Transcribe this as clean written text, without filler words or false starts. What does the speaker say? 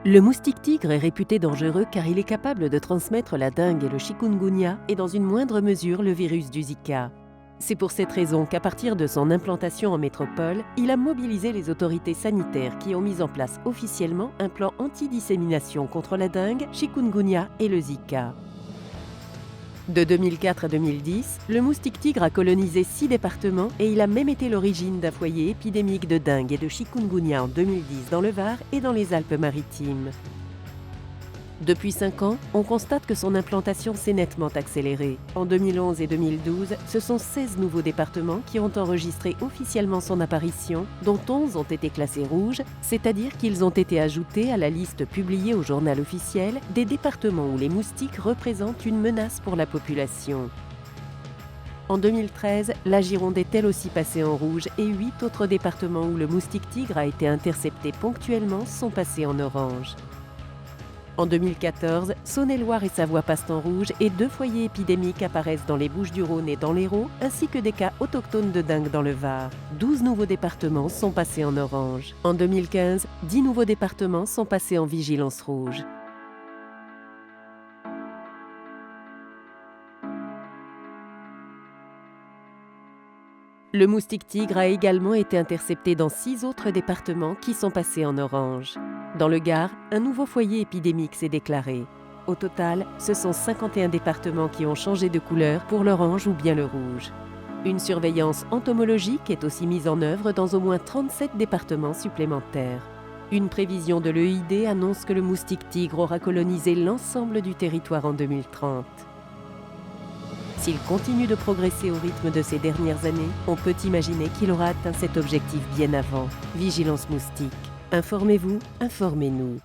Le moustique tigre est réputé dangereux car il est capable de transmettre la dengue et le chikungunya et dans une moindre mesure le virus du Zika. C'est pour cette raison qu'à partir de son implantation en métropole, il a mobilisé les autorités sanitaires qui ont mis en place officiellement un plan anti-dissémination contre la dengue, chikungunya et le Zika. De 2004 à 2010, le moustique tigre a colonisé 6 départements et il a même été l'origine d'un foyer épidémique de dengue et de chikungunya en 2010 dans le Var et dans les Alpes-Maritimes. Depuis 5 ans, on constate que son implantation s'est nettement accélérée. En 2011 et 2012, ce sont 16 nouveaux départements qui ont enregistré officiellement son apparition, dont 11 ont été classés rouges, c'est-à-dire qu'ils ont été ajoutés à la liste publiée au journal officiel des départements où les moustiques représentent une menace pour la population. En 2013, la Gironde est elle aussi passée en rouge et 8 autres départements où le moustique tigre a été intercepté ponctuellement sont passés en orange. En 2014, Saône-et-Loire et Savoie passent en rouge et 2 foyers épidémiques apparaissent dans les Bouches-du-Rhône et dans l'Hérault, ainsi que des cas autochtones de dengue dans le Var. 12 nouveaux départements sont passés en orange. En 2015, 10 nouveaux départements sont passés en vigilance rouge. Le moustique tigre a également été intercepté dans 6 autres départements qui sont passés en orange. Dans le Gard, un nouveau foyer épidémique s'est déclaré. Au total, ce sont 51 départements qui ont changé de couleur pour l'orange ou bien le rouge. Une surveillance entomologique est aussi mise en œuvre dans au moins 37 départements supplémentaires. Une prévision de l'EID annonce que le moustique tigre aura colonisé l'ensemble du territoire en 2030. S'il continue de progresser au rythme de ces dernières années, on peut imaginer qu'il aura atteint cet objectif bien avant. Vigilance moustique. Informez-vous, informez-nous.